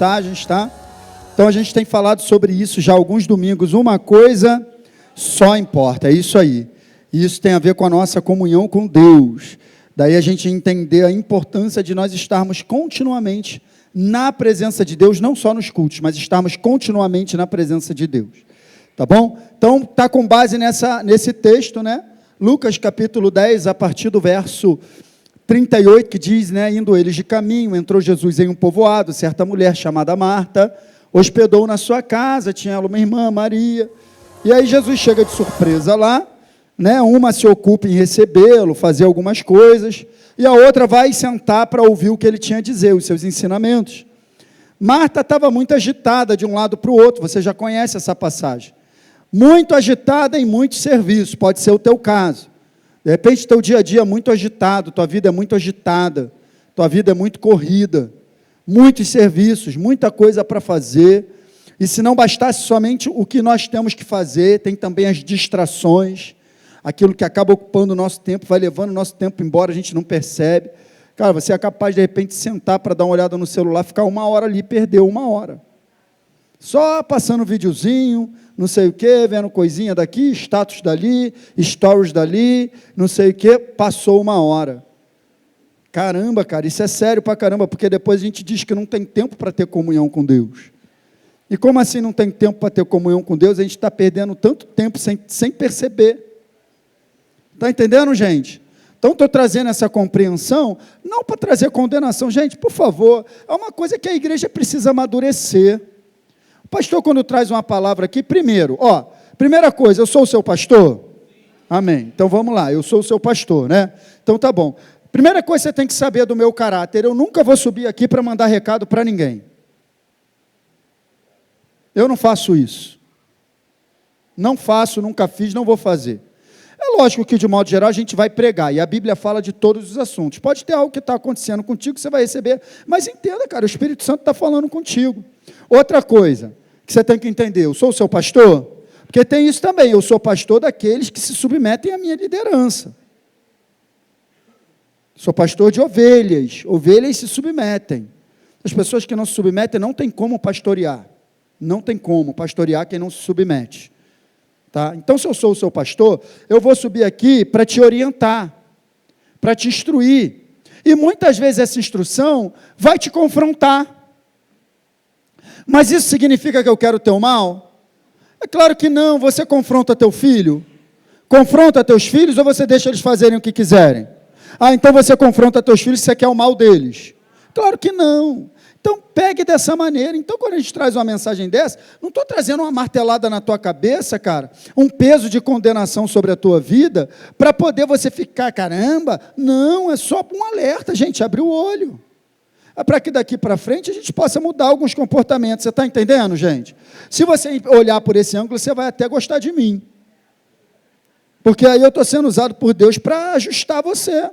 mensagens, tá? Então a gente tem falado sobre isso já há alguns domingos. Uma coisa só importa, é isso aí. E isso tem a ver com a nossa comunhão com Deus. Daí a gente entender a importância de nós estarmos continuamente na presença de Deus, não só nos cultos, mas estarmos continuamente na presença de Deus. Tá bom? Então, tá com base nesse texto, né? Lucas capítulo 10, a partir do verso 38, que diz, né? Indo eles de caminho, entrou Jesus em um povoado, certa mulher chamada Marta, hospedou na sua casa, tinha ela uma irmã, Maria. E aí Jesus chega de surpresa lá, né? Uma se ocupa em recebê-lo, fazer algumas coisas, e a outra vai sentar para ouvir o que ele tinha a dizer, os seus ensinamentos. Marta estava muito agitada de um lado para o outro, você já conhece essa passagem. Muito agitada em muitos serviços, pode ser o teu caso. De repente, teu dia a dia é muito agitado, tua vida é muito agitada, tua vida é muito corrida, muitos serviços, muita coisa para fazer, e se não bastasse somente o que nós temos que fazer, tem também as distrações, aquilo que acaba ocupando o nosso tempo, vai levando o nosso tempo embora, a gente não percebe. Cara, você é capaz de repente sentar para dar uma olhada no celular, ficar 1 hora ali, perdeu 1 hora. Só passando videozinho, não sei o que, vendo coisinha daqui, status dali, stories dali, não sei o que, passou 1 hora. Caramba, cara, isso é sério pra caramba, porque depois a gente diz que não tem tempo para ter comunhão com Deus. E como assim não tem tempo para ter comunhão com Deus? A gente está perdendo tanto tempo sem perceber. Está entendendo, gente? Então, estou trazendo essa compreensão, não para trazer condenação. Gente, por favor, é uma coisa que a igreja precisa amadurecer. O pastor, quando traz uma palavra aqui, primeira coisa, eu sou o seu pastor? Amém. Então, vamos lá, eu sou o seu pastor, né? Então, tá bom. Primeira coisa que você tem que saber do meu caráter, eu nunca vou subir aqui para mandar recado para ninguém. Eu não faço isso. Não faço, nunca fiz, não vou fazer. É lógico que, de modo geral, a gente vai pregar, e a Bíblia fala de todos os assuntos. Pode ter algo que está acontecendo contigo, que você vai receber, mas entenda, cara, o Espírito Santo está falando contigo. Outra coisa que você tem que entender, eu sou o seu pastor? Porque tem isso também, eu sou pastor daqueles que se submetem à minha liderança. Sou pastor de ovelhas, ovelhas se submetem. As pessoas que não se submetem não tem como pastorear. Não tem como pastorear quem não se submete. Tá? Então, se eu sou o seu pastor, eu vou subir aqui para te orientar, para te instruir. E muitas vezes essa instrução vai te confrontar. Mas isso significa que eu quero o teu mal? É claro que não. Você confronta teu filho? Confronta teus filhos ou você deixa eles fazerem o que quiserem? Então você confronta teus filhos se você quer o mal deles? Claro que não. Então, pegue dessa maneira. Então, quando a gente traz uma mensagem dessa, não estou trazendo uma martelada na tua cabeça, cara, um peso de condenação sobre a tua vida, para poder você ficar, caramba, não, é só um alerta, gente, abrir o olho. É para que daqui para frente a gente possa mudar alguns comportamentos, você está entendendo, gente? Se você olhar por esse ângulo, você vai até gostar de mim. Porque aí eu estou sendo usado por Deus para ajustar você.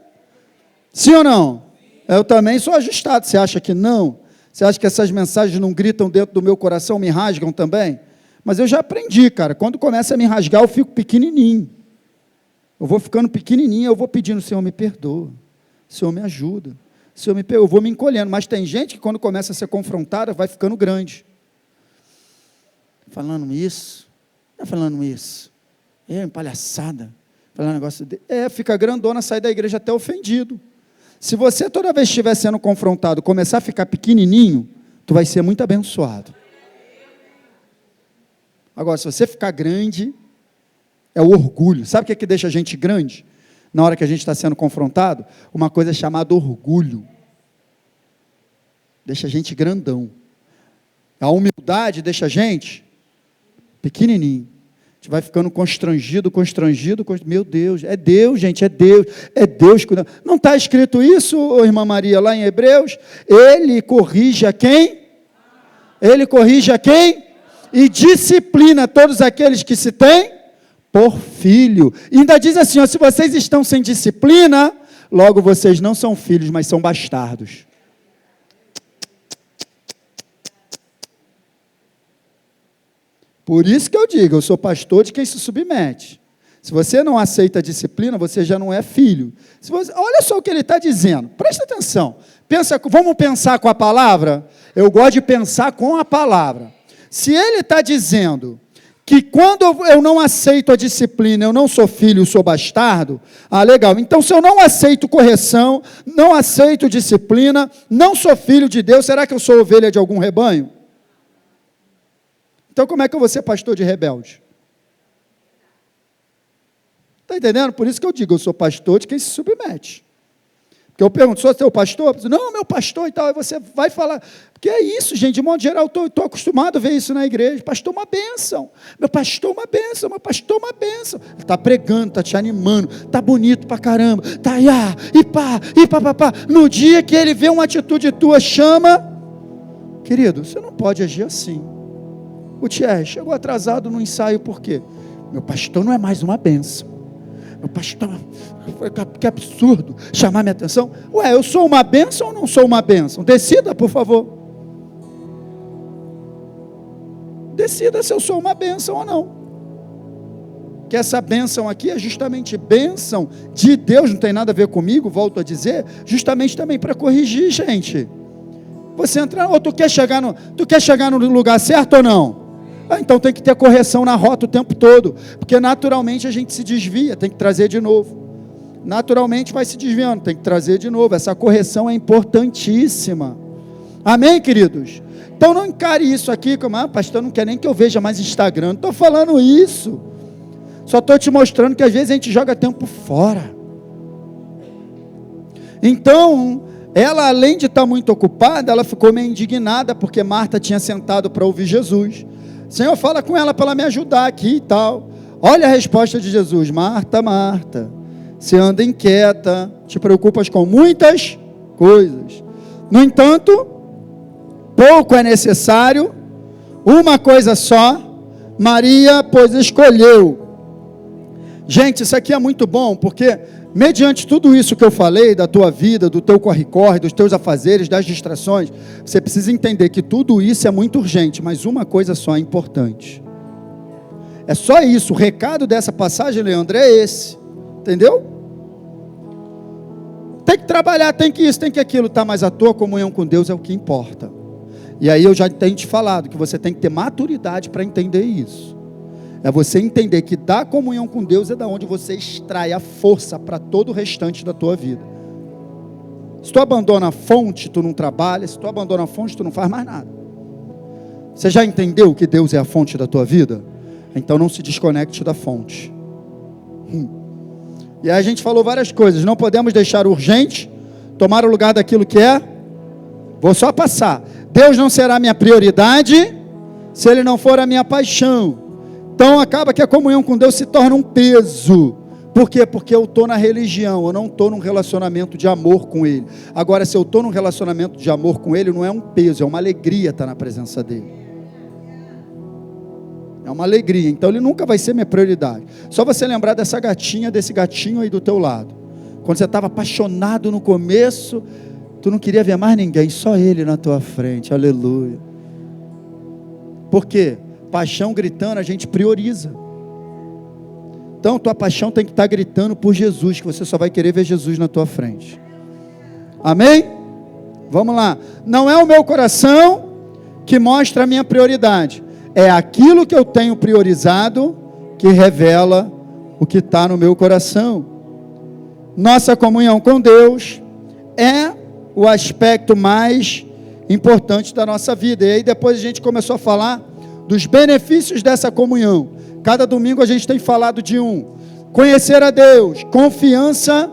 Sim ou não? Eu também sou ajustado, você acha que não? Você acha que essas mensagens não gritam dentro do meu coração, me rasgam também? Mas eu já aprendi, cara, quando começa a me rasgar, eu fico pequenininho. Eu vou ficando pequenininho, eu vou pedindo, Senhor, me perdoa, Senhor, me ajuda, Senhor, me perdoa, eu vou me encolhendo. Mas tem gente que quando começa a ser confrontada, vai ficando grande. Falando isso, palhaçada, falando um negócio dele. Fica grandona, sai da igreja até ofendido. Se você toda vez que estiver sendo confrontado, começar a ficar pequenininho, tu vai ser muito abençoado. Agora, se você ficar grande, é o orgulho. Sabe o que é que deixa a gente grande? Na hora que a gente está sendo confrontado? Uma coisa chamada orgulho. Deixa a gente grandão. A humildade deixa a gente pequenininho. A gente vai ficando constrangido, meu Deus, é Deus, gente, é Deus cuidando. Não está escrito isso, irmã Maria, lá em Hebreus? Ele corrige a quem? Ele corrige a quem? E disciplina todos aqueles que se têm por filho. E ainda diz assim, se vocês estão sem disciplina, logo vocês não são filhos, mas são bastardos. Por isso que eu digo, eu sou pastor de quem se submete. Se você não aceita a disciplina, você já não é filho. Olha só o que ele está dizendo, presta atenção. Vamos pensar com a palavra? Eu gosto de pensar com a palavra. Se ele está dizendo que quando eu não aceito a disciplina, eu não sou filho, eu sou bastardo, legal. Então, se eu não aceito correção, não aceito disciplina, não sou filho de Deus, será que eu sou ovelha de algum rebanho? Então, como é que eu vou ser pastor de rebelde? Está entendendo? Por isso que eu digo, eu sou pastor de quem se submete. Porque eu pergunto, sou teu pastor? Não, meu pastor e tal. Aí você vai falar, porque é isso, gente, de modo geral, eu estou acostumado a ver isso na igreja. Pastor, uma bênção. Meu pastor, uma bênção. Meu pastor, uma bênção. Ele está pregando, está te animando, está bonito pra caramba. Está aí, e pá, pá. No dia que ele vê uma atitude tua, chama. Querido, você não pode agir assim. O Thierry chegou atrasado no ensaio, por quê? Meu pastor não é mais uma bênção. Meu pastor, que absurdo, chamar minha atenção. Ué, eu sou uma bênção ou não sou uma bênção? Decida, por favor. Decida se eu sou uma bênção ou não. Que essa bênção aqui é justamente bênção de Deus, não tem nada a ver comigo, volto a dizer, justamente também para corrigir, gente. Você entra, ou tu quer chegar no lugar certo ou não? Então tem que ter correção na rota o tempo todo, porque naturalmente a gente se desvia, tem que trazer de novo. Naturalmente vai se desviando, tem que trazer de novo. Essa correção é importantíssima. Amém, queridos? Então não encare isso aqui como, pastor, não quer nem que eu veja mais Instagram. Não estou falando isso. Só estou te mostrando que às vezes a gente joga tempo fora. Então, ela além de estar muito ocupada, ela ficou meio indignada, porque Marta tinha sentado para ouvir Jesus. Senhor, fala com ela para ela me ajudar aqui e tal. Olha a resposta de Jesus: Marta, Marta, você anda inquieta, te preocupas com muitas coisas. No entanto, pouco é necessário, uma coisa só, Maria, pois escolheu. Gente, isso aqui é muito bom, porque mediante tudo isso que eu falei, da tua vida, do teu corre-corre, dos teus afazeres, das distrações, você precisa entender que tudo isso é muito urgente, mas uma coisa só é importante. É só isso, o recado dessa passagem, Leandro, é esse, entendeu? Tem que trabalhar, tem que isso, tem que aquilo, tá? Mas a tua comunhão com Deus é o que importa. E aí eu já tenho te falado que você tem que ter maturidade para entender isso. É você entender que da comunhão com Deus é da onde você extrai a força para todo o restante da tua vida. Se tu abandona a fonte, tu não trabalha. Se tu abandona a fonte, tu não faz mais nada. Você já entendeu que Deus é a fonte da tua vida? Então não se desconecte da fonte. E aí a gente falou várias coisas. Não podemos deixar o urgente tomar o lugar daquilo que é. Vou só passar. Deus não será minha prioridade se Ele não for a minha paixão. Então acaba que a comunhão com Deus se torna um peso. Por quê? Porque eu estou na religião, eu não estou num relacionamento de amor com Ele. Agora, se eu estou num relacionamento de amor com Ele, não é um peso, é uma alegria estar na presença dEle. É uma alegria, então Ele nunca vai ser minha prioridade. Só você lembrar dessa gatinha, desse gatinho aí do teu lado. Quando você estava apaixonado no começo, tu não queria ver mais ninguém, só Ele na tua frente, aleluia. Por quê? Paixão gritando, a gente prioriza. Então, tua paixão tem que estar gritando por Jesus, que você só vai querer ver Jesus na tua frente. Amém? Vamos lá. Não é o meu coração que mostra a minha prioridade. É aquilo que eu tenho priorizado que revela o que está no meu coração. Nossa comunhão com Deus é o aspecto mais importante da nossa vida. E aí depois a gente começou a falar dos benefícios dessa comunhão. Cada domingo a gente tem falado de um. Conhecer a Deus, confiança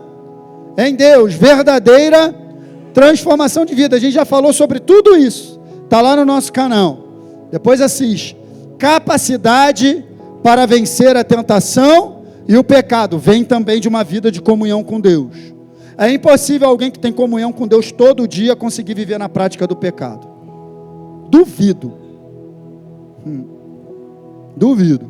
em Deus, verdadeira transformação de vida. A gente já falou sobre tudo isso. Está lá no nosso canal. Depois assiste. Capacidade para vencer a tentação e o pecado. Vem também de uma vida de comunhão com Deus. É impossível alguém que tem comunhão com Deus todo dia conseguir viver na prática do pecado. Duvido. Duvido.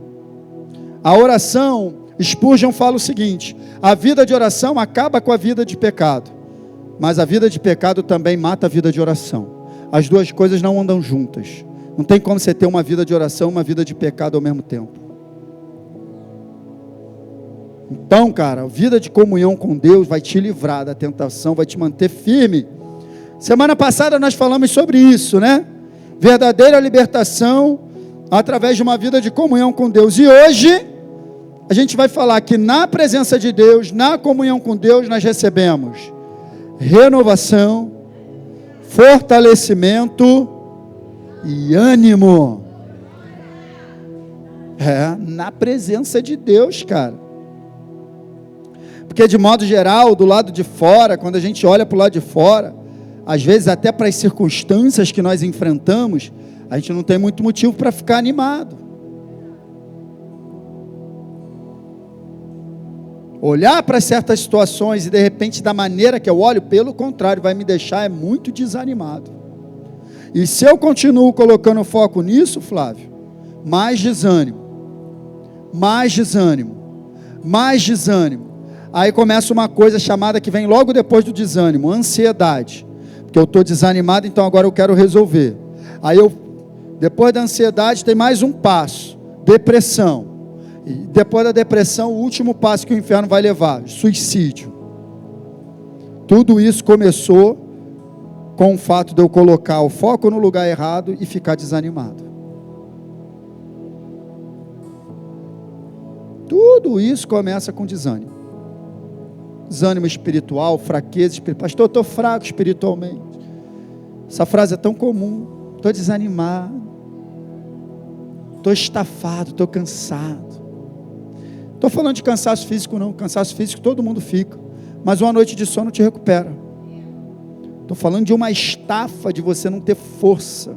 A oração, Spurgeon fala o seguinte: a vida de oração acaba com a vida de pecado, mas a vida de pecado também mata a vida de oração. As duas coisas não andam juntas. Não tem como você ter uma vida de oração e uma vida de pecado ao mesmo tempo. Então, cara, a vida de comunhão com Deus vai te livrar da tentação, vai te manter firme. Semana passada nós falamos sobre isso, né? Verdadeira libertação através de uma vida de comunhão com Deus. E hoje a gente vai falar que na presença de Deus, na comunhão com Deus, nós recebemos renovação, fortalecimento e ânimo. Na presença de Deus, cara. Porque de modo geral, do lado de fora, quando a gente olha para o lado de fora, às vezes até para as circunstâncias que nós enfrentamos, a gente não tem muito motivo para ficar animado. Olhar para certas situações e de repente da maneira que eu olho, pelo contrário, vai me deixar muito desanimado. E se eu continuo colocando foco nisso, Flávio, mais desânimo, mais desânimo, mais desânimo. Aí começa uma coisa chamada que vem logo depois do desânimo, ansiedade. Porque eu estou desanimado, então agora eu quero resolver. Aí depois da ansiedade tem mais um passo, depressão. E depois da depressão, o último passo que o inferno vai levar, suicídio. Tudo isso começou com o fato de eu colocar o foco no lugar errado e ficar desanimado. Tudo isso começa com desânimo. Desânimo espiritual, fraqueza espiritual. Pastor, eu estou fraco espiritualmente. Essa frase é tão comum. Estou desanimado. Estou estafado, estou cansado. Estou falando de cansaço físico não. Cansaço físico todo mundo fica. Mas uma noite de sono te recupera. Estou falando de uma estafa de você não ter força,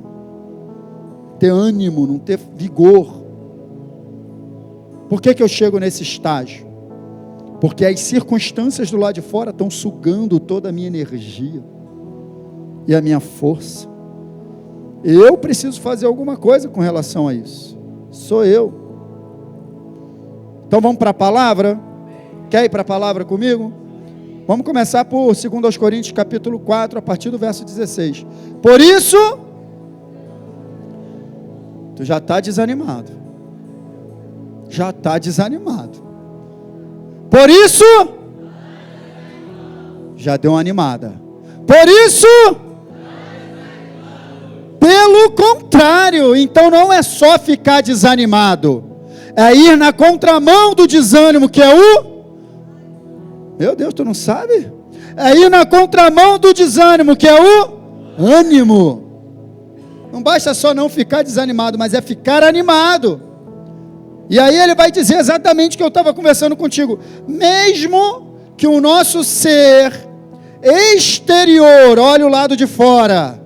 ter ânimo, não ter vigor. Por que eu chego nesse estágio? Porque as circunstâncias do lado de fora estão sugando toda a minha energia e a minha força. Eu preciso fazer alguma coisa com relação a isso. Sou eu. Então vamos para a palavra? Quer ir para a palavra comigo? Vamos começar por 2 Coríntios capítulo 4, a partir do verso 16. Por isso, tu já está desanimado. Já está desanimado. Por isso, já deu uma animada. Por isso, pelo contrário, então não é só ficar desanimado, é ir na contramão do desânimo, que é o... Meu Deus, tu não sabe? É ir na contramão do desânimo, que é o ânimo. Não basta só não ficar desanimado, mas é ficar animado. E aí ele vai dizer exatamente o que eu estava conversando contigo. Mesmo que o nosso ser exterior, olha o lado de fora,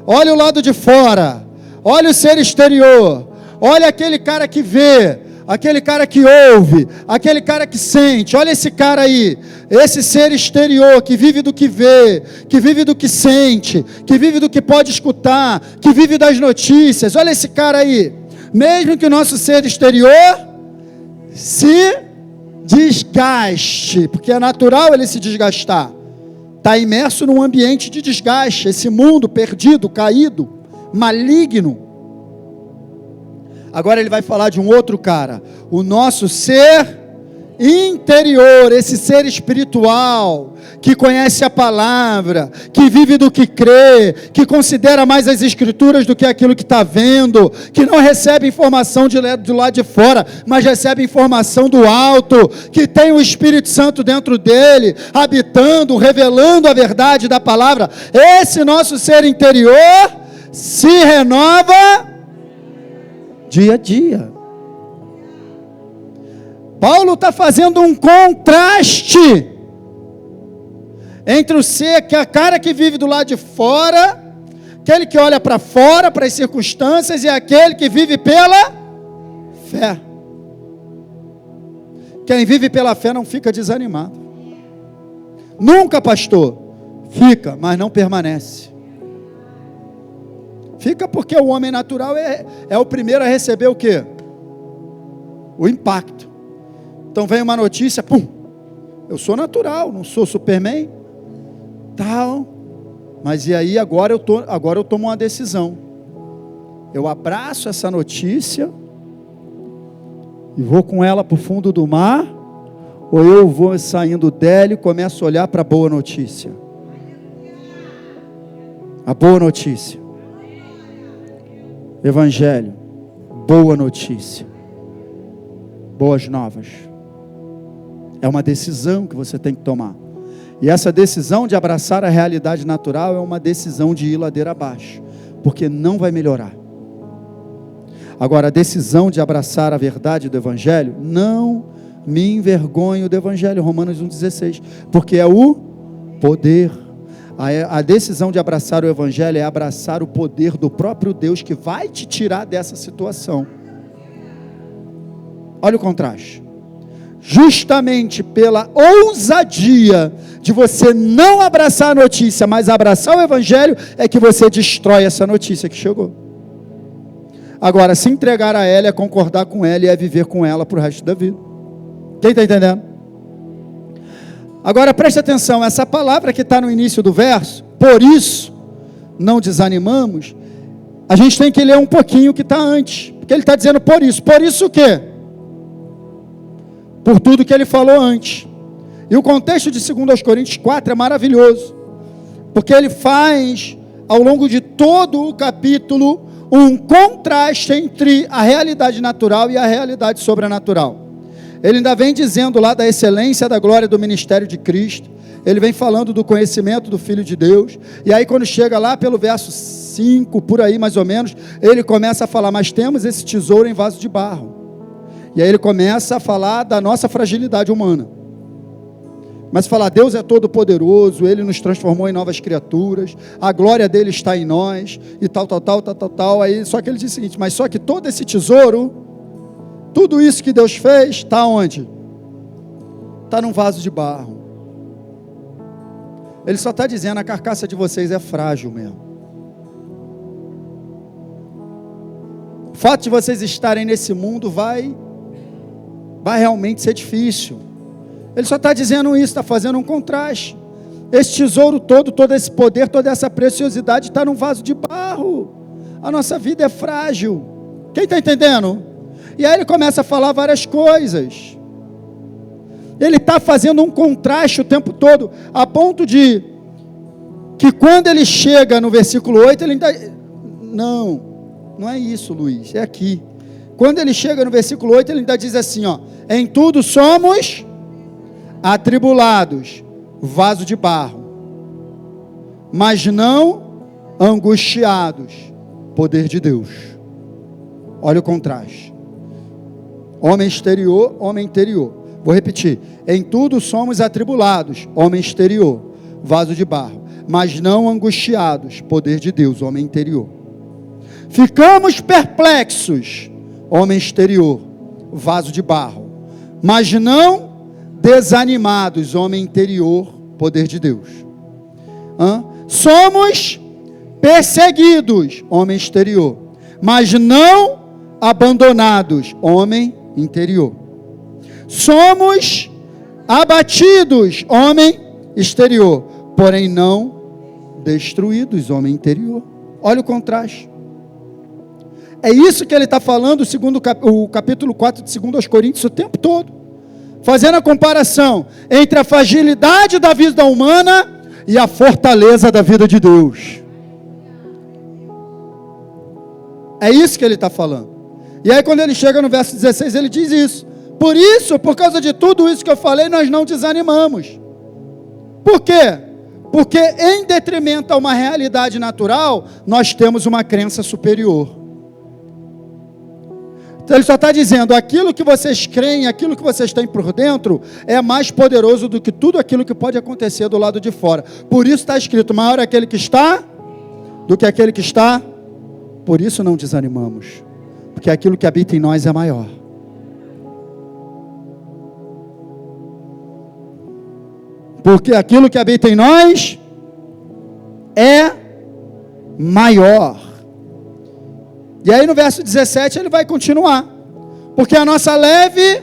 olha o lado de fora, olha o ser exterior, olha aquele cara que vê, aquele cara que ouve, aquele cara que sente, olha esse cara aí, esse ser exterior que vive do que vê, que vive do que sente, que vive do que pode escutar, que vive das notícias, olha esse cara aí. Mesmo que o nosso ser exterior se desgaste, porque é natural ele se desgastar, está imerso num ambiente de desgaste, esse mundo perdido, caído, maligno. Agora ele vai falar de um outro cara, o nosso ser interior, esse ser espiritual, que conhece a palavra, que vive do que crê, que considera mais as escrituras do que aquilo que está vendo, que não recebe informação do lado de fora, mas recebe informação do alto, que tem o Espírito Santo dentro dele, habitando, revelando a verdade da palavra. Esse nosso ser interior se renova dia a dia. Paulo está fazendo um contraste entre o ser, que é a cara que vive do lado de fora, aquele que olha para fora, para as circunstâncias, e aquele que vive pela fé. Quem vive pela fé não fica desanimado. Nunca, pastor. Fica, mas não permanece. Fica porque o homem natural é o primeiro a receber o quê? O impacto. Então vem uma notícia, pum, eu sou natural, não sou Superman, tal, mas e aí agora eu tomo uma decisão, eu abraço essa notícia, e vou com ela para o fundo do mar, ou eu vou saindo dela e começo a olhar para a boa notícia? A boa notícia. Evangelho, boa notícia. Boas novas. É uma decisão que você tem que tomar. E essa decisão de abraçar a realidade natural é uma decisão de ir ladeira abaixo, porque não vai melhorar. Agora, a decisão de abraçar a verdade do Evangelho, não me envergonho do Evangelho, Romanos 1,16, porque é o poder. A decisão de abraçar o Evangelho é abraçar o poder do próprio Deus que vai te tirar dessa situação. Olha o contraste. Justamente pela ousadia de você não abraçar a notícia, mas abraçar o Evangelho, é que você destrói essa notícia que chegou. Agora, se entregar a ela é concordar com ela e é viver com ela para o resto da vida. Quem está entendendo? Agora preste atenção, essa palavra que está no início do verso, por isso não desanimamos, a gente tem que ler um pouquinho o que está antes, porque ele está dizendo por isso o quê? Por tudo que ele falou antes. E o contexto de 2 Coríntios 4 é maravilhoso, porque ele faz, ao longo de todo o capítulo, um contraste entre a realidade natural e a realidade sobrenatural. Ele ainda vem dizendo lá da excelência, da glória do ministério de Cristo, ele vem falando do conhecimento do Filho de Deus, e aí quando chega lá pelo verso 5, por aí mais ou menos, ele começa a falar, mas temos esse tesouro em vaso de barro. E aí ele começa a falar da nossa fragilidade humana. Mas falar, Deus é todo poderoso, Ele nos transformou em novas criaturas, a glória dEle está em nós, e tal. Aí, só que ele diz o seguinte, mas só que todo esse tesouro, tudo isso que Deus fez, está onde? Está num vaso de barro. Ele só está dizendo, a carcaça de vocês é frágil mesmo. O fato de vocês estarem nesse mundo vai realmente ser difícil. Ele só está dizendo isso, está fazendo um contraste. Esse tesouro todo esse poder, toda essa preciosidade está num vaso de barro. A nossa vida é frágil. Quem está entendendo? E aí ele começa a falar várias coisas. Ele está fazendo um contraste o tempo todo, a ponto de que quando ele chega no versículo 8, ele ainda... Não é isso, Luiz, é aqui. Quando ele chega no versículo 8, ele ainda diz assim, ó, em tudo somos atribulados, vaso de barro, mas não angustiados, poder de Deus. Olha o contraste. Homem exterior, homem interior. Vou repetir. Em tudo somos atribulados, homem exterior, vaso de barro, mas não angustiados, poder de Deus, homem interior. Ficamos perplexos, homem exterior, vaso de barro, mas não desanimados, homem interior, poder de Deus. Somos perseguidos, homem exterior, mas não abandonados, homem interior. Somos abatidos, homem exterior, porém não destruídos, homem interior. Olha o contraste. É isso que ele está falando, o capítulo 4 de 2 Coríntios, o tempo todo. Fazendo a comparação entre a fragilidade da vida humana e a fortaleza da vida de Deus. É isso que ele está falando. E aí quando ele chega no verso 16, ele diz isso. Por isso, por causa de tudo isso que eu falei, nós não desanimamos. Por quê? Porque em detrimento a uma realidade natural, nós temos uma crença superior. Então ele só está dizendo, aquilo que vocês creem, aquilo que vocês têm por dentro, é mais poderoso do que tudo aquilo que pode acontecer do lado de fora. Por isso está escrito, maior é aquele que está, do que aquele que está. Por isso não desanimamos, porque aquilo que habita em nós é maior. Porque aquilo que habita em nós é maior. E aí no verso 17 ele vai continuar. Porque a nossa leve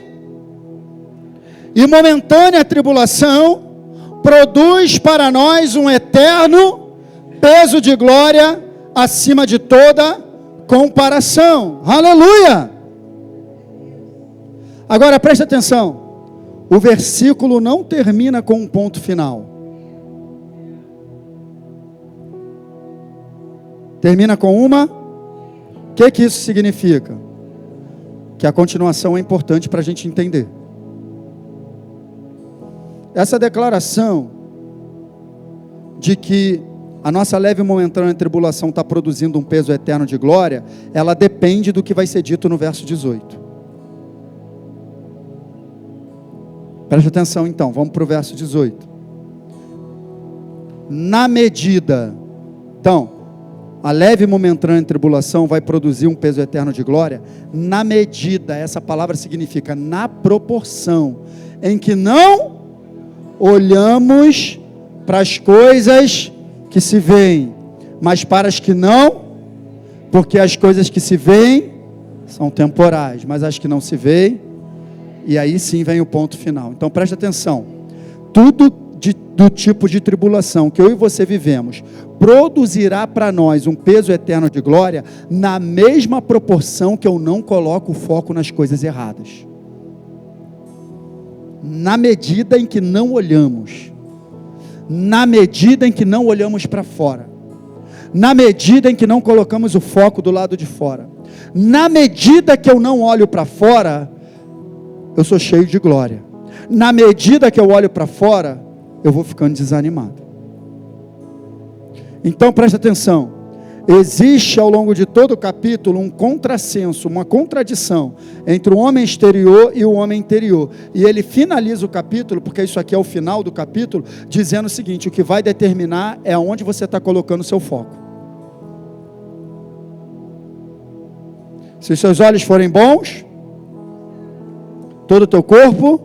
e momentânea tribulação produz para nós um eterno peso de glória acima de toda comparação. Aleluia! Agora preste atenção. o versículo não termina com um ponto final. Termina com uma. O que isso significa? Que a continuação é importante para a gente entender. Essa declaração de que a nossa leve e momentânea tribulação está produzindo um peso eterno de glória, ela depende do que vai ser dito no verso 18. Preste atenção então, vamos para o verso 18. Na medida, então, a leve e momentânea tribulação vai produzir um peso eterno de glória, na medida, essa palavra significa na proporção, em que não olhamos para as coisas que se veem, mas para as que não, porque as coisas que se veem são temporais, mas as que não se veem, e aí sim vem o ponto final. Então preste atenção, tudo do tipo de tribulação que eu e você vivemos, produzirá para nós um peso eterno de glória, na mesma proporção que eu não coloco o foco nas coisas erradas, na medida em que não olhamos, na medida em que não olhamos para fora, na medida em que não colocamos o foco do lado de fora, na medida que eu não olho para fora, eu sou cheio de glória, na medida que eu olho para fora, eu vou ficando desanimado. Então preste atenção, existe ao longo de todo o capítulo um contrassenso, uma contradição entre o homem exterior e o homem interior, e ele finaliza o capítulo, porque isso aqui é o final do capítulo, dizendo o seguinte: o que vai determinar é onde você está colocando o seu foco. Se os seus olhos forem bons, todo o teu corpo,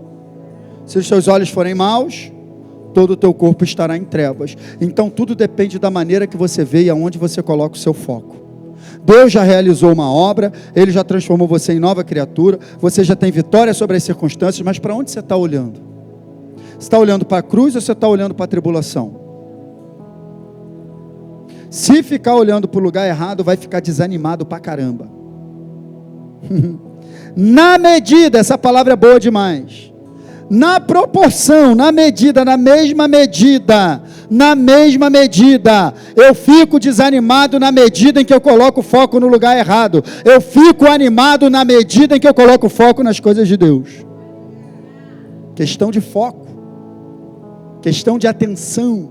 se os seus olhos forem maus, todo o teu corpo estará em trevas. Então tudo depende da maneira que você vê e aonde você coloca o seu foco. Deus já realizou uma obra, Ele já transformou você em nova criatura, você já tem vitória sobre as circunstâncias, mas para onde você está olhando? Você está olhando para a cruz ou você está olhando para a tribulação? Se ficar olhando para o lugar errado, vai ficar desanimado para caramba. Na medida, essa palavra é boa demais, na proporção, na medida, na mesma medida, eu fico desanimado na medida em que eu coloco o foco no lugar errado, eu fico animado na medida em que eu coloco o foco nas coisas de Deus. Questão de foco, questão de atenção,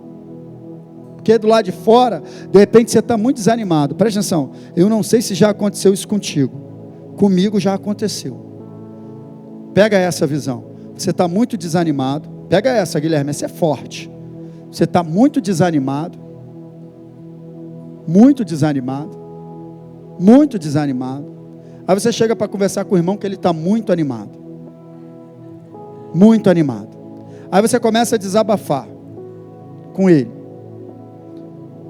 porque do lado de fora, de repente você está muito desanimado. Presta atenção, eu não sei se já aconteceu isso contigo, comigo já aconteceu. Pega essa visão. Você está muito desanimado, pega essa, Guilherme, essa é forte. Você está muito desanimado, aí você chega para conversar com o irmão que ele está muito animado, aí você começa a desabafar com ele,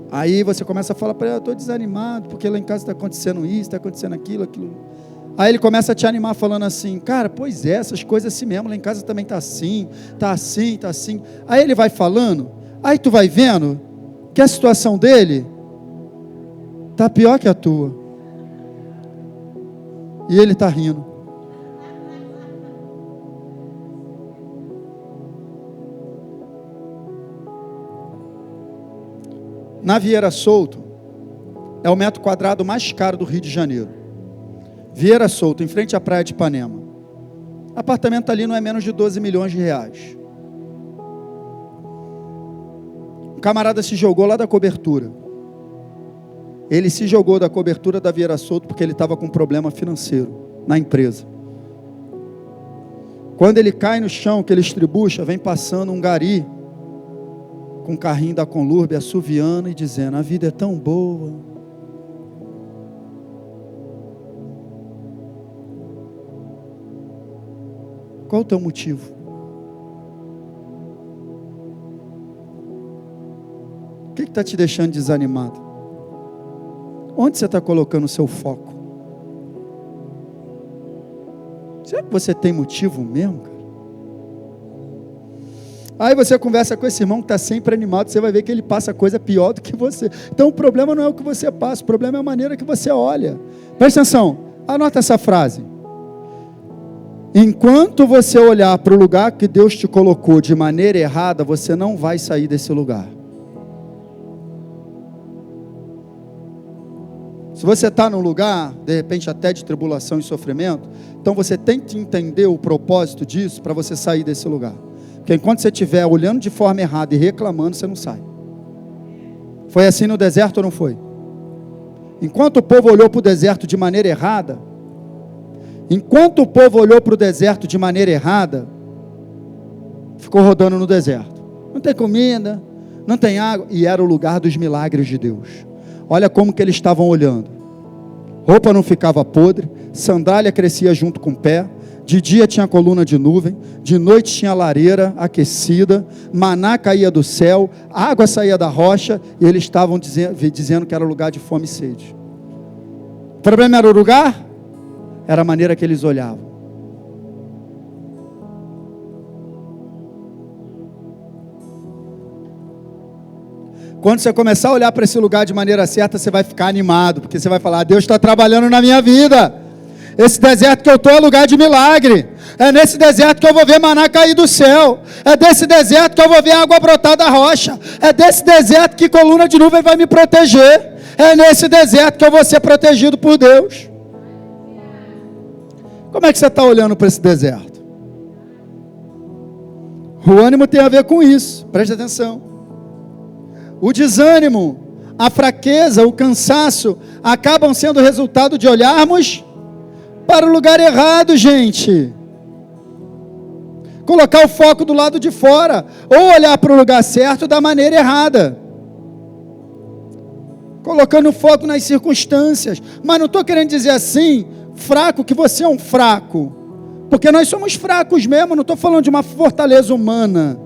aí você começa a falar para ele: eu estou desanimado, porque lá em casa está acontecendo isso, está acontecendo aquilo. Aí ele começa a te animar falando assim: cara, pois é, essas coisas assim mesmo, lá em casa também está assim. Aí ele vai falando, aí tu vai vendo que a situação dele está pior que a tua, e ele está rindo. Na Vieira Solto, é o metro quadrado mais caro do Rio de Janeiro. Vieira Solto, em frente à praia de Ipanema. Apartamento ali não é menos de 12 milhões de reais. Um camarada se jogou lá da cobertura. Ele se jogou da cobertura da Vieira Solto porque ele estava com um problema financeiro na empresa. Quando ele cai no chão, que ele estribucha, vem passando um gari com um carrinho da Conlurb assoviando e dizendo: a vida é tão boa. Qual o teu motivo? O que está te deixando desanimado? Onde você está colocando o seu foco? Será que você tem motivo mesmo, cara? Aí você conversa com esse irmão que está sempre animado, você vai ver que ele passa coisa pior do que você. Então o problema não é o que você passa, o problema é a maneira que você olha. Presta atenção, anota essa frase. Enquanto você olhar para o lugar que Deus te colocou de maneira errada, você não vai sair desse lugar. Se você está num lugar, de repente até de tribulação e sofrimento, então você tem que entender o propósito disso para você sair desse lugar. Porque enquanto você estiver olhando de forma errada e reclamando, você não sai. Foi assim no deserto ou não foi? Enquanto o povo olhou para o deserto de maneira errada, ficou rodando no deserto. Não tem comida, não tem água, e era o lugar dos milagres de Deus. Olha como que eles estavam olhando. Roupa não ficava podre, sandália crescia junto com o pé, de dia tinha coluna de nuvem, de noite tinha lareira aquecida, maná caía do céu, água saía da rocha, e eles estavam dizendo que era lugar de fome e sede. O problema era o lugar? Era a maneira que eles olhavam. Quando você começar a olhar para esse lugar de maneira certa, você vai ficar animado, porque você vai falar: Deus está trabalhando na minha vida. Esse deserto que eu estou é lugar de milagre. É nesse deserto que eu vou ver maná cair do céu. É desse deserto que eu vou ver água brotar da rocha. É desse deserto que coluna de nuvem vai me proteger. É nesse deserto que eu vou ser protegido por Deus. Como é que você está olhando para esse deserto? O ânimo tem a ver com isso, preste atenção. O desânimo, a fraqueza, o cansaço acabam sendo resultado de olharmos para o lugar errado, gente. Colocar o foco do lado de fora, ou olhar para o lugar certo da maneira errada. Colocando o foco nas circunstâncias. Mas não estou querendo dizer assim, fraco, que você é um fraco. Porque nós somos fracos mesmo, não estou falando de uma fortaleza humana.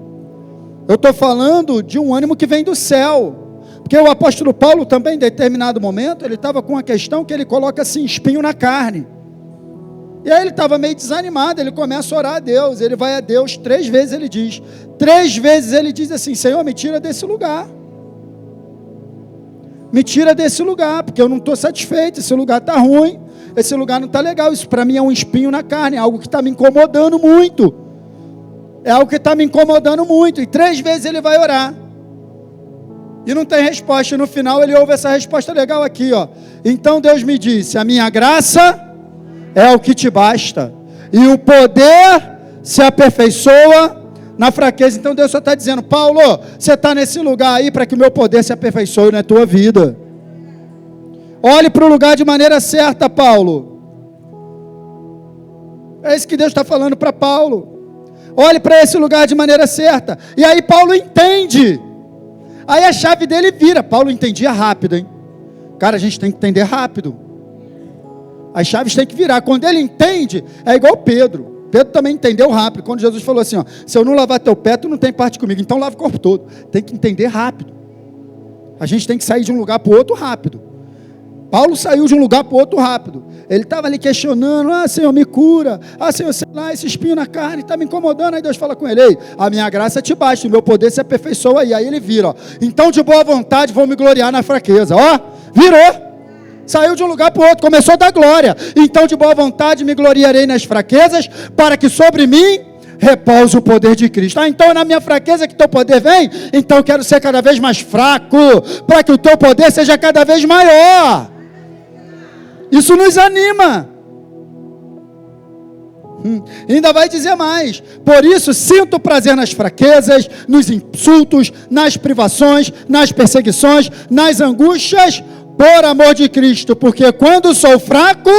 Eu estou falando de um ânimo que vem do céu. Porque o apóstolo Paulo também, em determinado momento, ele estava com uma questão que ele coloca assim, espinho na carne. E aí ele estava meio desanimado, ele começa a orar a Deus, ele vai a Deus 3 vezes, ele diz. 3 vezes ele diz assim: Senhor, me tira desse lugar. Me tira desse lugar, porque eu não estou satisfeito, esse lugar está ruim, esse lugar não está legal, isso para mim é um espinho na carne, é algo que está me incomodando muito. É algo que está me incomodando muito. E 3 vezes ele vai orar. E não tem resposta. E no final ele ouve essa resposta legal aqui, ó. Então Deus me disse: a minha graça é o que te basta. E o poder se aperfeiçoa na fraqueza. Então Deus só está dizendo: Paulo, você está nesse lugar aí para que o meu poder se aperfeiçoe na tua vida. Olhe para o lugar de maneira certa, Paulo. É isso que Deus está falando para Paulo. Olhe para esse lugar de maneira certa. E aí Paulo entende. Aí a chave dele vira. Paulo entendia rápido, hein? Cara, a gente tem que entender rápido. As chaves têm que virar. Quando ele entende, é igual Pedro. Pedro também entendeu rápido. Quando Jesus falou assim, ó: se eu não lavar teu pé, tu não tem parte comigo. Então lava o corpo todo. Tem que entender rápido. A gente tem que sair de um lugar para o outro rápido. Paulo saiu de um lugar para o outro rápido. Ele estava ali questionando: ah, Senhor, me cura. Ah, Senhor, sei lá, esse espinho na carne está me incomodando. Aí Deus fala com ele: ei, a minha graça te basta, o meu poder se aperfeiçoa aí. Aí ele vira, ó: então de boa vontade vou me gloriar na fraqueza. Ó, virou. Saiu de um lugar para o outro, começou a dar glória. Então de boa vontade me gloriarei nas fraquezas, para que sobre mim repouse o poder de Cristo. Ah, então é na minha fraqueza que teu poder vem? Então eu quero ser cada vez mais fraco, para que o teu poder seja cada vez maior. Isso nos anima. Ainda vai dizer mais: por isso sinto prazer nas fraquezas, nos insultos, nas privações, nas perseguições, nas angústias, por amor de Cristo, porque quando sou fraco,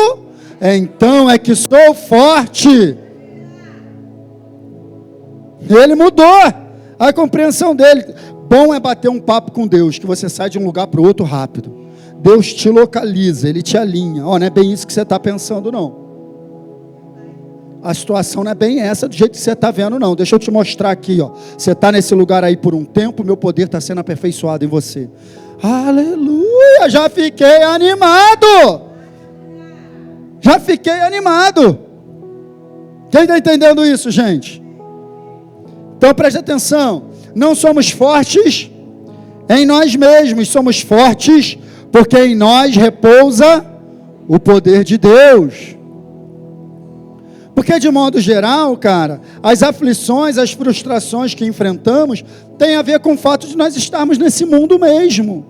então é que sou forte. Ele mudou a compreensão dele. Bom é bater um papo com Deus, que você sai de um lugar para o outro rápido. Deus te localiza, Ele te alinha. Não é bem isso que você está pensando, não. A situação não é bem essa do jeito que você está vendo, não. Deixa eu te mostrar aqui, ó. Você está nesse lugar aí por um tempo, meu poder está sendo aperfeiçoado em você. Aleluia, já fiquei animado. Já fiquei animado. Quem está entendendo isso, gente? Então preste atenção. Não somos fortes em nós mesmos, somos fortes porque em nós repousa o poder de Deus. Porque de modo geral, cara, as aflições, as frustrações que enfrentamos têm a ver com o fato de nós estarmos nesse mundo mesmo.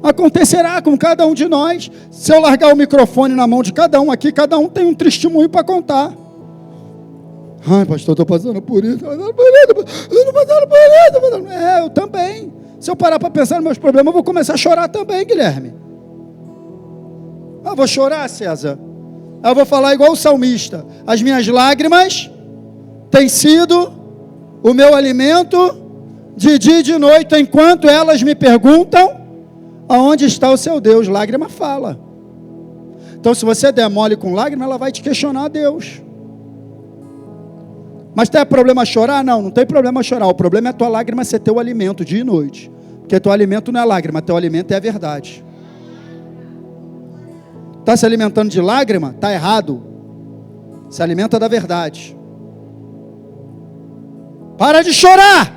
Acontecerá com cada um de nós. Se eu largar o microfone na mão de cada um aqui, cada um tem um testemunho para contar. Ai, pastor, estou passando por isso, eu também. Se eu parar para pensar nos meus problemas, eu vou começar a chorar também, Guilherme. Eu vou chorar, César. Eu vou falar igual o salmista. As minhas lágrimas têm sido o meu alimento de dia e de noite, enquanto elas me perguntam aonde está o seu Deus. Lágrima fala. Então, se você der mole com lágrima, ela vai te questionar a Deus. Mas tem problema chorar? Não, não tem problema chorar. O problema é a tua lágrima ser teu alimento dia e noite. Porque teu alimento não é lágrima, teu alimento é a verdade. Está se alimentando de lágrima? Está errado. Se alimenta da verdade. Para de chorar.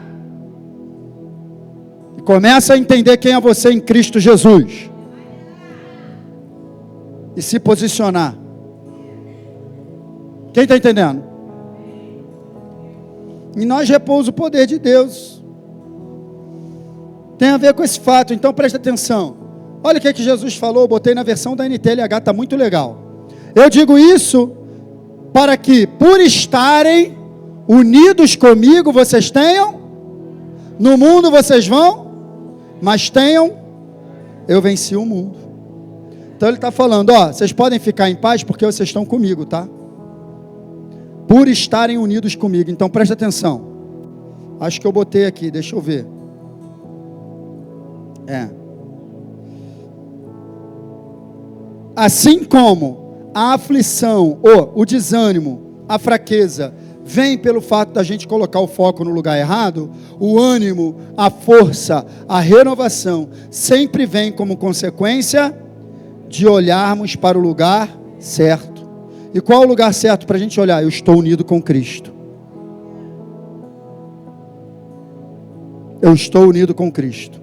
E começa a entender quem é você em Cristo Jesus. E se posicionar. Quem está entendendo? Em nós repousa o poder de Deus. Tem a ver com esse fato, então presta atenção. Olha o que Jesus falou, botei na versão da NTLH, está muito legal. Eu digo isso para que, por estarem unidos comigo, vocês tenham, no mundo vocês vão, mas tenham, eu venci o mundo. Então ele está falando, ó, vocês podem ficar em paz porque vocês estão comigo, tá? Por estarem unidos comigo. Então presta atenção. Acho que eu botei aqui, deixa eu ver. Assim como a aflição, o desânimo, a fraqueza, vem pelo fato da gente colocar o foco no lugar errado, o ânimo, a força, a renovação, sempre vem como consequência de olharmos para o lugar certo. E qual é o lugar certo para a gente olhar? Eu estou unido com Cristo. Eu estou unido com Cristo.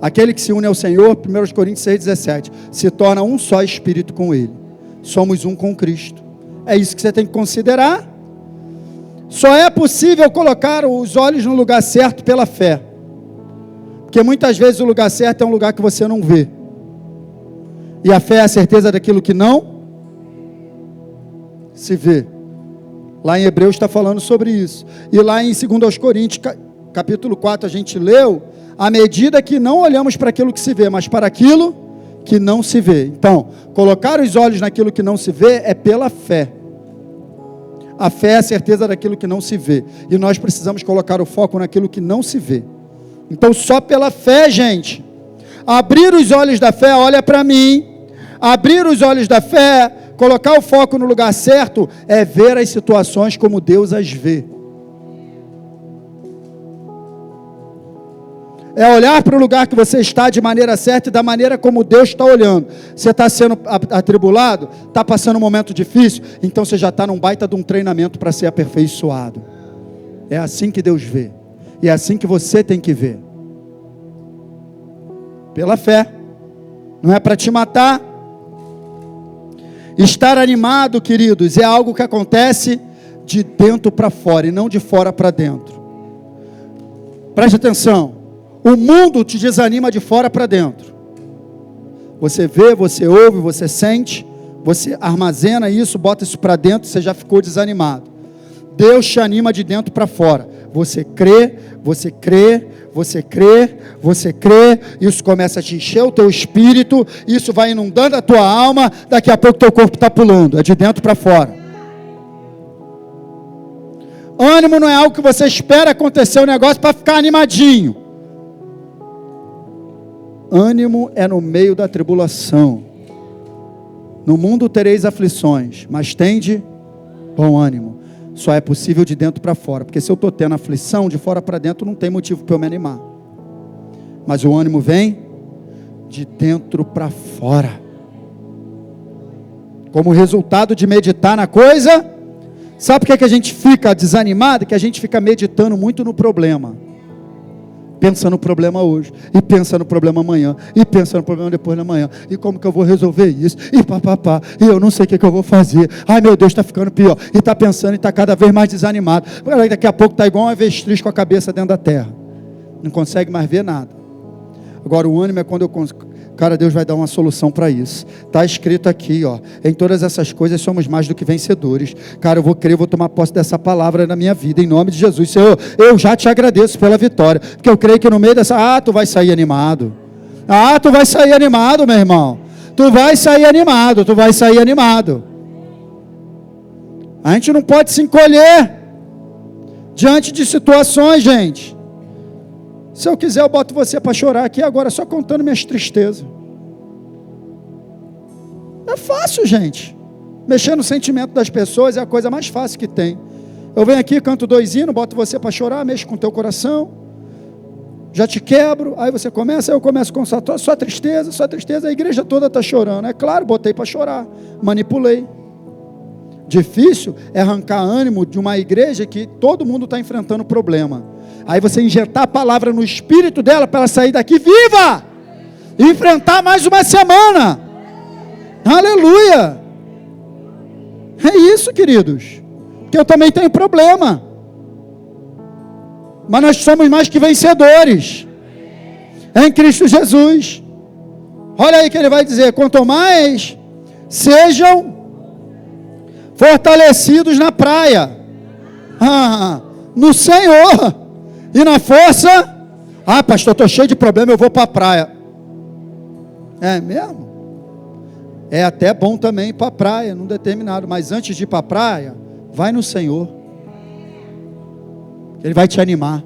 Aquele que se une ao Senhor, 1 Coríntios 6,17, se torna um só espírito com Ele. Somos um com Cristo. É isso que você tem que considerar. Só é possível colocar os olhos no lugar certo pela fé. Porque muitas vezes o lugar certo é um lugar que você não vê. E a fé é a certeza daquilo que não se vê. Lá em Hebreus está falando sobre isso. E lá em 2 Coríntios, capítulo 4, a gente leu, à medida que não olhamos para aquilo que se vê, mas para aquilo que não se vê. Então, colocar os olhos naquilo que não se vê é pela fé. A fé é a certeza daquilo que não se vê. E nós precisamos colocar o foco naquilo que não se vê. Então, só pela fé, gente. Abrir os olhos da fé, olha para mim. Abrir os olhos da fé, colocar o foco no lugar certo, é ver as situações como Deus as vê. É olhar para o lugar que você está de maneira certa e da maneira como Deus está olhando. Você está sendo atribulado, está passando um momento difícil, então você já está num baita de um treinamento para ser aperfeiçoado. É assim que Deus vê. E é assim que você tem que ver. Pela fé. Não é para te matar. Estar animado, queridos, é algo que acontece de dentro para fora e não de fora para dentro. Preste atenção. O mundo te desanima de fora para dentro. Você vê, você ouve, você sente, você armazena isso, bota isso para dentro, você já ficou desanimado. Deus te anima de dentro para fora. Você crê, você crê, você crê, você crê, isso começa a te encher o teu espírito, isso vai inundando a tua alma, daqui a pouco teu corpo está pulando, é de dentro para fora. Ânimo não é algo que você espera acontecer o negócio para ficar animadinho. Ânimo é no meio da tribulação. No mundo tereis aflições, mas tende bom ânimo. Só é possível de dentro para fora, porque se eu estou tendo aflição, de fora para dentro não tem motivo para eu me animar. Mas o ânimo vem de dentro para fora. Como resultado de meditar na coisa, sabe por que a gente fica desanimado? Que a gente fica meditando muito no problema. pensa no problema hoje, e pensa no problema amanhã, e pensa no problema depois da manhã, e como que eu vou resolver isso, e papapá, e eu não sei o que eu vou fazer, ai meu Deus, está ficando pior, e está pensando, e está cada vez mais desanimado, daqui a pouco está igual uma avestruz com a cabeça dentro da terra, não consegue mais ver nada. Agora o ânimo é quando eu consigo. Cara, Deus vai dar uma solução para isso. Está escrito aqui, ó. Em todas essas coisas somos mais do que vencedores. Cara, eu vou crer, eu vou tomar posse dessa palavra na minha vida, em nome de Jesus. Senhor, eu já te agradeço pela vitória, porque eu creio que no meio dessa, tu vai sair animado. Tu vai sair animado, meu irmão. Tu vai sair animado, tu vai sair animado. A gente não pode se encolher diante de situações, gente. Se eu quiser, eu boto você para chorar aqui agora, só contando minhas tristezas. É fácil, gente. Mexer no sentimento das pessoas é a coisa mais fácil que tem. Eu venho aqui, canto 2 hinos, boto você para chorar, mexo com o teu coração, já te quebro, aí você começa, aí eu começo com sua tristeza, a igreja toda está chorando. É claro, botei para chorar, manipulei. Difícil é arrancar ânimo de uma igreja que todo mundo está enfrentando problema. Aí você injetar a palavra no espírito dela para ela sair daqui viva e enfrentar mais uma semana. Aleluia! É isso, queridos. Porque eu também tenho problema. Mas nós somos mais que vencedores em Cristo Jesus. Olha aí que ele vai dizer: quanto mais sejam fortalecidos na praia, no Senhor. E na força, pastor, estou cheio de problema, eu vou para a praia. É mesmo? É até bom também ir para a praia, num determinado, mas antes de ir para a praia, vai no Senhor. Ele vai te animar.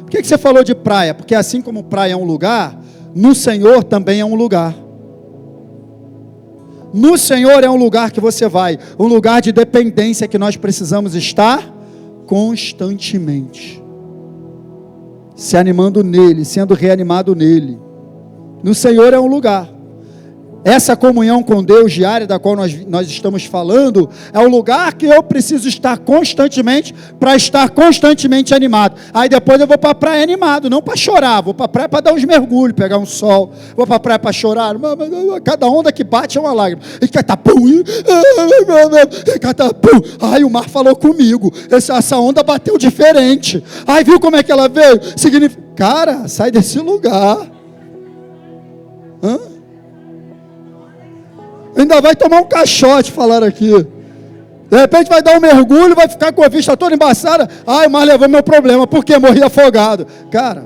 Por que você falou de praia? Porque assim como praia é um lugar, no Senhor também é um lugar. No Senhor é um lugar que você vai, um lugar de dependência que nós precisamos estar constantemente. Se animando nele, sendo reanimado nele. No Senhor é um lugar. Essa comunhão com Deus diária, da qual nós estamos falando, é o lugar que eu preciso estar constantemente, para estar constantemente animado. Aí depois eu vou para a praia animado, não para chorar, vou para a praia para dar uns mergulhos, pegar um sol, vou para a praia para chorar, cada onda que bate é uma lágrima, ai, o mar falou comigo, essa onda bateu diferente, ai, viu como é que ela veio? Cara, sai desse lugar. Ainda vai tomar um caixote, falaram aqui. De repente vai dar um mergulho, vai ficar com a vista toda embaçada. Ai, mas levou meu problema, porque morri afogado. Cara,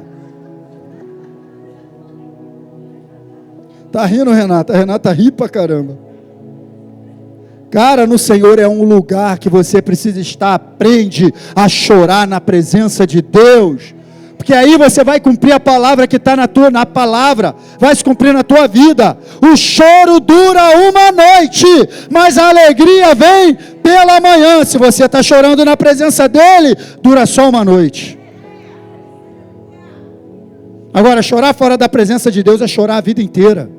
tá rindo, Renata? A Renata ri pra caramba. Cara, no Senhor é um lugar que você precisa estar. Aprende a chorar na presença de Deus. Porque aí você vai cumprir a palavra que está na palavra, vai se cumprir na tua vida. O choro dura uma noite, mas a alegria vem pela manhã. Se você está chorando na presença dele, dura só uma noite. Agora, chorar fora da presença de Deus é chorar a vida inteira.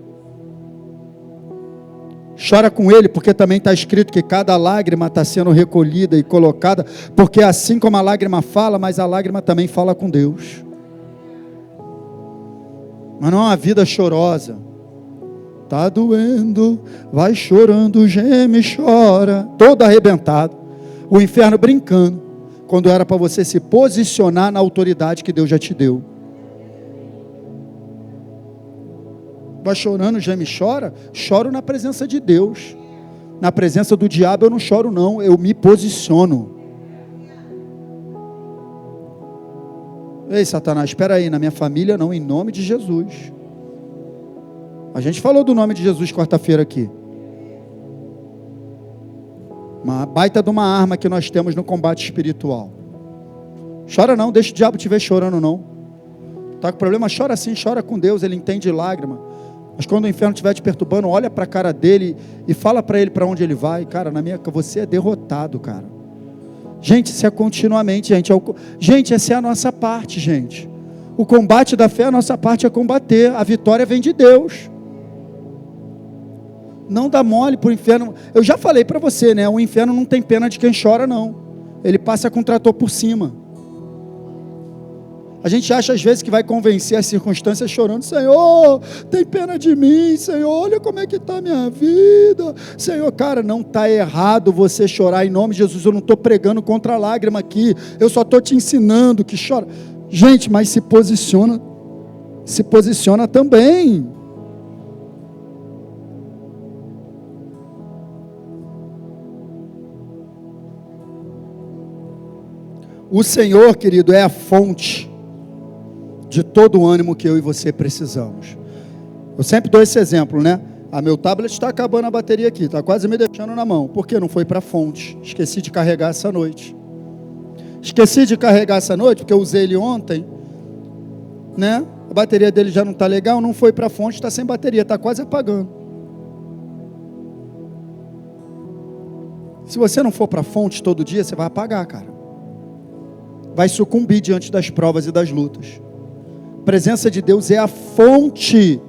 Chora com ele, porque também está escrito que cada lágrima está sendo recolhida e colocada, porque assim como a lágrima fala, mas a lágrima também fala com Deus. Mas não é uma vida chorosa. Está doendo, vai chorando, geme, chora, todo arrebentado. O inferno brincando, quando era para você se posicionar na autoridade que Deus já te deu. Vai chorando, geme, chora. Choro na presença de Deus. Na presença do diabo eu não choro não, eu me posiciono. Ei, Satanás, espera aí, na minha família não, em nome de Jesus. A gente falou do nome de Jesus quarta-feira aqui. Uma baita de uma arma que nós temos no combate espiritual. Chora não, deixa o diabo te ver chorando não. Tá com problema? Chora sim, chora com Deus, ele entende lágrima. Mas quando o inferno estiver te perturbando, olha para a cara dele e fala para ele para onde ele vai. Cara, você é derrotado, cara. Gente, isso é continuamente, gente. Gente, essa é a nossa parte, gente. O combate da fé, a nossa parte é combater. A vitória vem de Deus. Não dá mole para o inferno. Eu já falei para você, né? O inferno não tem pena de quem chora, não. Ele passa com o trator por cima. A gente acha às vezes que vai convencer as circunstâncias chorando: Senhor, tem pena de mim, Senhor, olha como é que está a minha vida. Senhor, cara, não está errado você chorar em nome de Jesus. Eu não estou pregando contra a lágrima aqui, eu só estou te ensinando que chora. Gente, mas se posiciona também. O Senhor, querido, é a fonte de todo o ânimo que eu e você precisamos. Eu sempre dou esse exemplo, né? Meu tablet está acabando a bateria aqui, está quase me deixando na mão. Por quê? Não foi para a fonte. Esqueci de carregar essa noite. Porque eu usei ele ontem, né? A bateria dele já não está legal, não foi para a fonte, está sem bateria, está quase apagando. Se você não for para a fonte todo dia, você vai apagar, cara. Vai sucumbir diante das provas e das lutas. A presença de Deus é a fonte.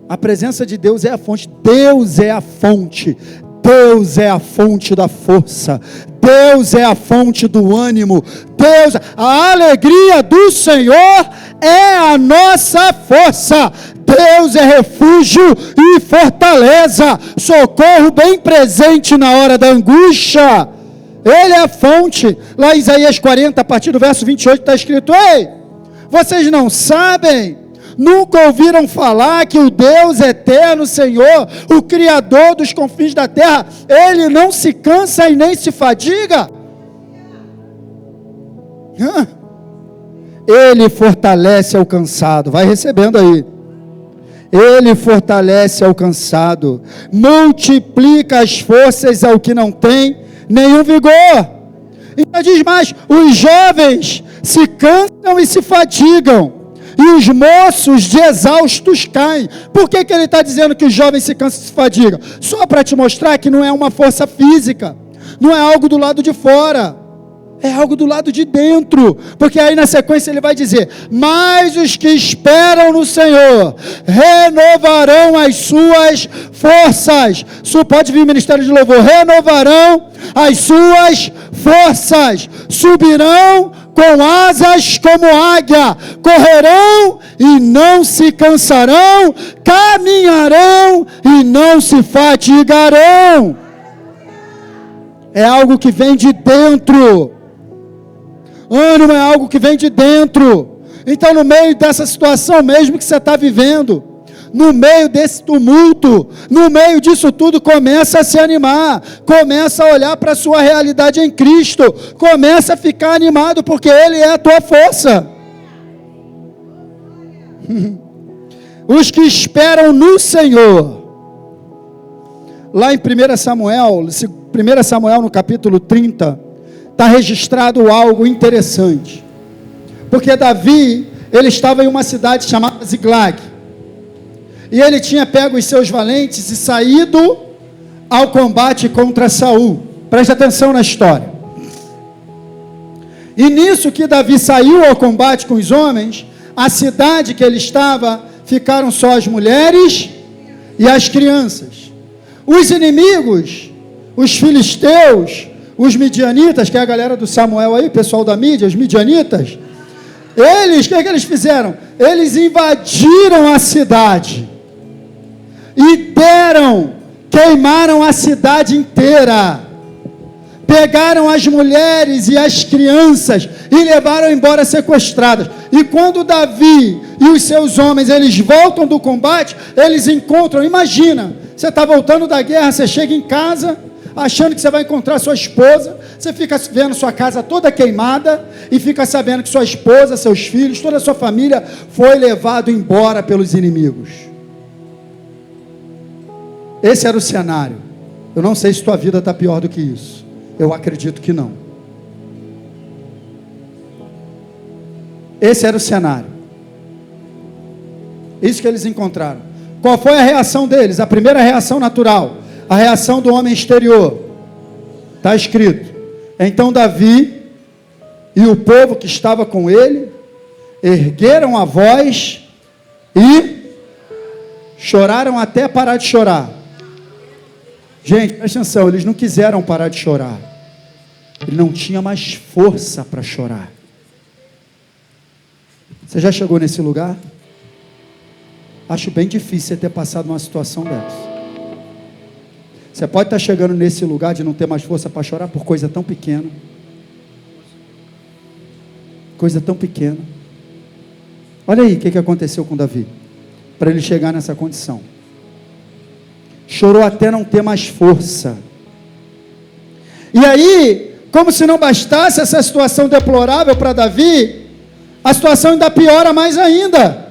A presença de Deus é a fonte. Deus é a fonte. Deus é a fonte da força. Deus é a fonte do ânimo. Deus, a alegria do Senhor é a nossa força. Deus é refúgio e fortaleza, socorro bem presente na hora da angústia. Ele é a fonte. Lá em Isaías 40, a partir do verso 28, está escrito: ei, vocês não sabem, nunca ouviram falar que o Deus eterno, Senhor, o Criador dos confins da terra, Ele não se cansa e nem se fadiga? Ele fortalece ao cansado. Vai recebendo aí. Ele fortalece ao cansado, multiplica as forças ao que não tem nenhum vigor. Então diz mais: os jovens se cansam e se fatigam, e os moços de exaustos caem. Por que ele está dizendo que os jovens se cansam e se fatigam? Só para te mostrar que não é uma força física, não é algo do lado de fora, é algo do lado de dentro, porque aí na sequência ele vai dizer: mas os que esperam no Senhor renovarão as suas forças. Pode vir ministério de louvor. Renovarão as suas forças, subirão com asas como águia, correrão e não se cansarão, caminharão e não se fatigarão. É algo que vem de dentro. Ânimo é algo que vem de dentro. Então, no meio dessa situação mesmo que você está vivendo, no meio desse tumulto, no meio disso tudo, começa a se animar, começa a olhar para a sua realidade em Cristo, começa a ficar animado, porque Ele é a tua força. Os que esperam no Senhor. Lá em 1 Samuel no capítulo 30, está registrado algo interessante, porque Davi, ele estava em uma cidade chamada Ziklag, e ele tinha pego os seus valentes e saído ao combate contra Saul. Preste atenção na história. E nisso que Davi saiu ao combate com os homens, a cidade que ele estava, ficaram só as mulheres e as crianças. Os inimigos, os filisteus, os midianitas, que é a galera do Samuel aí, pessoal da mídia, os midianitas, eles, o que eles fizeram? Eles invadiram a cidade e queimaram a cidade inteira, pegaram as mulheres e as crianças e levaram embora sequestradas. E quando Davi e os seus homens, eles voltam do combate, eles encontram, imagina, você está voltando da guerra, você chega em casa, achando que você vai encontrar sua esposa, você fica vendo sua casa toda queimada, e fica sabendo que sua esposa, seus filhos, toda a sua família foi levado embora pelos inimigos. Esse era o cenário. Eu não sei se tua vida está pior do que isso. Eu acredito que não. Esse era o cenário. Isso que eles encontraram. Qual foi a reação deles? A primeira reação natural, a reação do homem exterior. Está escrito: então Davi e o povo que estava com ele ergueram a voz e choraram até parar de chorar. Gente, presta atenção, eles não quiseram parar de chorar. Ele não tinha mais força para chorar. Você já chegou nesse lugar? Acho bem difícil você ter passado numa situação dessa. Você pode estar chegando nesse lugar de não ter mais força para chorar por coisa tão pequena. Coisa tão pequena. Olha aí o que aconteceu com Davi, para ele chegar nessa condição. Chorou até não ter mais força. E aí, como se não bastasse essa situação deplorável para Davi, a situação ainda piora mais ainda.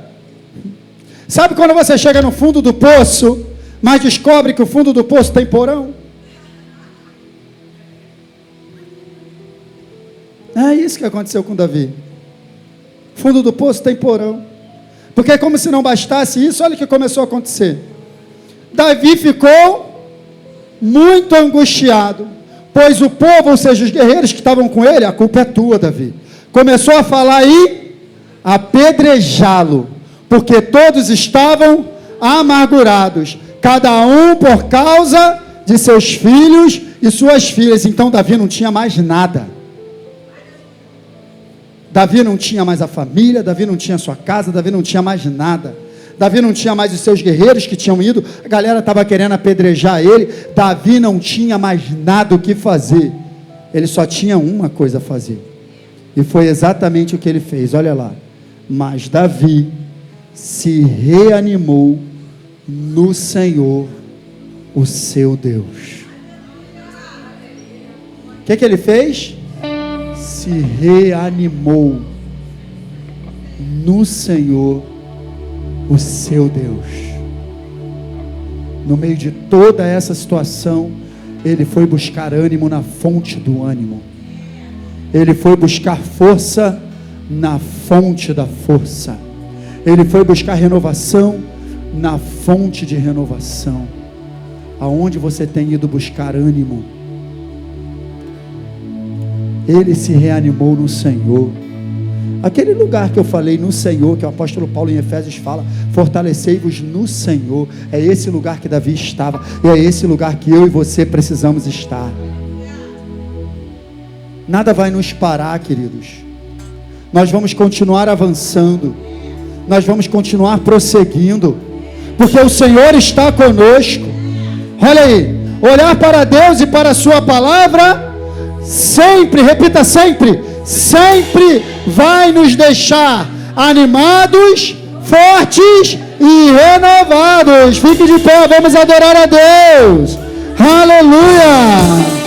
Sabe quando você chega no fundo do poço, mas descobre que o fundo do poço tem porão? É isso que aconteceu com Davi. Fundo do poço tem porão. Porque como se não bastasse isso, olha o que começou a acontecer. Davi ficou muito angustiado, pois o povo, ou seja, os guerreiros que estavam com ele, a culpa é tua, Davi, começou a falar e apedrejá-lo, porque todos estavam amargurados, cada um por causa de seus filhos e suas filhas. Então Davi não tinha mais nada. Davi não tinha mais a família, Davi não tinha sua casa, Davi não tinha mais nada. Davi não tinha mais os seus guerreiros que tinham ido, a galera estava querendo apedrejar ele. Davi não tinha mais nada o que fazer, ele só tinha uma coisa a fazer, e foi exatamente o que ele fez. Olha lá, mas Davi se reanimou no Senhor, o seu Deus. O que ele fez? Se reanimou no Senhor, o seu Deus. No meio de toda essa situação, ele foi buscar ânimo na fonte do ânimo. Ele foi buscar força na fonte da força. Ele foi buscar renovação na fonte de renovação. Aonde você tem ido buscar ânimo? Ele se reanimou no Senhor. Aquele lugar que eu falei, no Senhor, que o apóstolo Paulo em Efésios fala, fortalecei-vos no Senhor. É esse lugar que Davi estava, e é esse lugar que eu e você precisamos estar. Nada vai nos parar, queridos. Nós vamos continuar avançando, nós vamos continuar prosseguindo, porque o Senhor está conosco. Olha aí, olhar para Deus e para a sua palavra, sempre, repita sempre, sempre vai nos deixar animados, fortes e renovados. Fique de pé, vamos adorar a Deus. Aleluia!